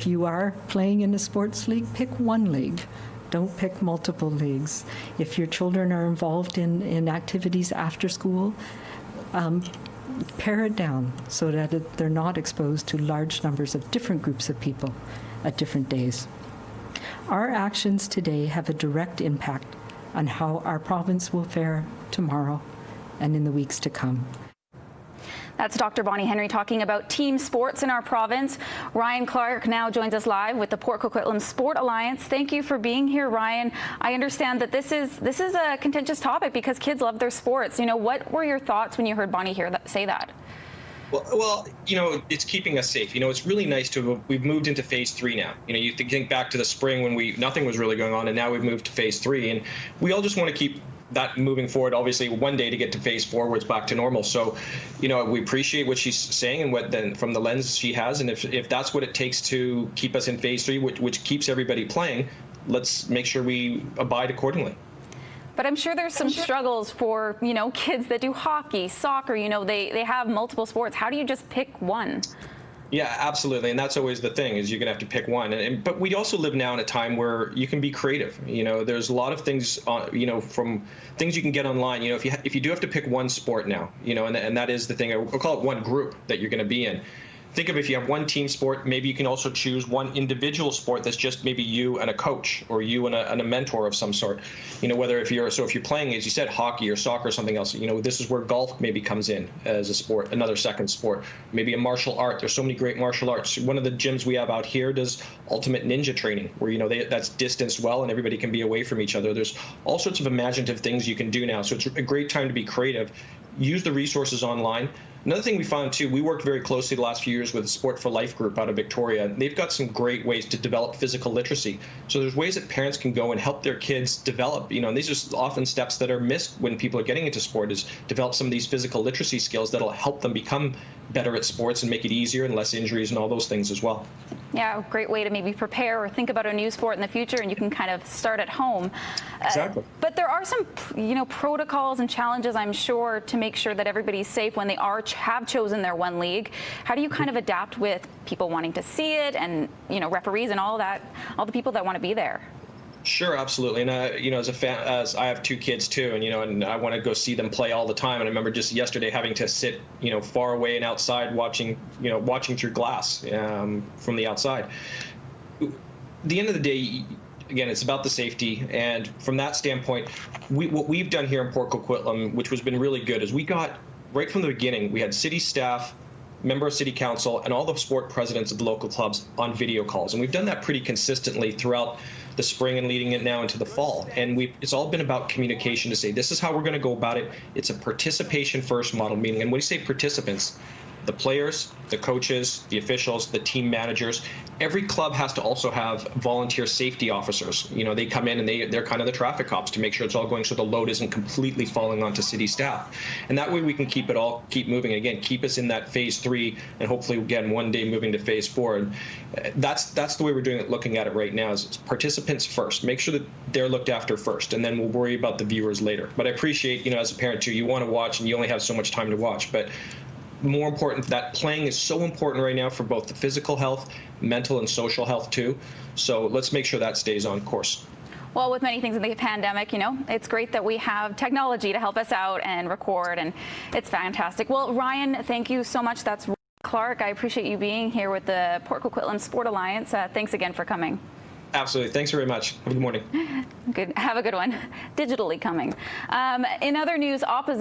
If you are playing in a sports league, pick one league. Don't pick multiple leagues. If your children are involved in activities after school, pare it down so that they're not exposed to large numbers of different groups of people at different days. Our actions today have a direct impact on how our province will fare tomorrow and in the weeks to come. That's Dr. Bonnie Henry talking about team sports in our province. Ryan Clark now joins us live with the Port Coquitlam Sports Alliance. Thank you for being here, Ryan. I understand that this is a contentious topic because kids love their sports. You know, what were your thoughts when you heard Bonnie say that? Well, you know, it's keeping us safe. You know, it's really nice we've moved into phase 3 now. You know, you think back to the spring when nothing was really going on, and now we've moved to phase 3, and we all just want to keep that moving forward, obviously one day to get to phase 4 where it's back to normal. So, you know, we appreciate what she's saying and what then from the lens she has. And if that's what it takes to keep us in phase 3, which keeps everybody playing, let's make sure we abide accordingly. But I'm sure there's some struggles for, you know, kids that do hockey, soccer, you know, they have multiple sports. How do you just pick one? Yeah, absolutely. And that's always the thing, is you're going to have to pick one. But we also live now in a time where you can be creative. You know, there's a lot of things, you know, from things you can get online. You know, if you do have to pick one sport now, you know, and that is the thing, I'll call it one group that you're going to be in. Think of if you have one team sport, maybe you can also choose one individual sport that's just maybe you and a coach or you and a mentor of some sort. You know, whether if you're playing, as you said, hockey or soccer or something else, you know, this is where golf maybe comes in as a sport, another second sport, maybe a martial art. There's so many great martial arts. One of the gyms we have out here does ultimate ninja training where, you know, that's distanced well and everybody can be away from each other. There's all sorts of imaginative things you can do now. So it's a great time to be creative. Use the resources online. Another thing we found too, we worked very closely the last few years with the Sport for Life group out of Victoria. They've got some great ways to develop physical literacy. So there's ways that parents can go and help their kids develop, you know, and these are often steps that are missed when people are getting into sport, is develop some of these physical literacy skills that'll help them become better at sports and make it easier and less injuries and all those things as well. Yeah, a great way to maybe prepare or think about a new sport in the future, and you can kind of start at home. Exactly. But there are some, you know, protocols and challenges, I'm sure, to make sure that everybody's safe when they have chosen their one league. How do you kind of adapt with people wanting to see it and, you know, referees and all that, all the people that want to be there? Sure, absolutely. And, you know, as a fan, as I have 2 kids too, and, you know, and I want to go see them play all the time. And I remember just yesterday having to sit, you know, far away and outside watching through glass from the outside. At the end of the day, again, it's about the safety. And from that standpoint, what we've done here in Port Coquitlam, which has been really good, is we got right from the beginning, we had city staff, member of city council, and all the sport presidents of the local clubs on video calls. And we've done that pretty consistently throughout the spring and leading it now into the fall. And it's all been about communication to say, this is how we're going to go about it. It's a participation first model, meaning, and when you say participants, the players, the coaches, the officials, the team managers, every club has to also have volunteer safety officers. You know, they come in and they're kind of the traffic cops to make sure it's all going so the load isn't completely falling onto city staff. And that way we can keep moving. Again, keep us in that phase 3 and hopefully again one day moving to phase 4. And that's the way we're doing it, looking at it right now, is participants first. Make sure that they're looked after first, and then we'll worry about the viewers later. But I appreciate, you know, as a parent too, you want to watch and you only have so much time to watch. But more important, that playing is so important right now for both the physical health, mental and social health too. So let's make sure that stays on course. Well, with many things in the pandemic, you know, it's great that we have technology to help us out and record, and it's fantastic. Well, Ryan, thank you so much. That's Ryan Clark. I appreciate you being here with the Port Coquitlam Sports Alliance. Thanks again for coming. Absolutely. Thanks very much. Have a good morning. Good. Have a good one. Digitally coming. In other news, opposition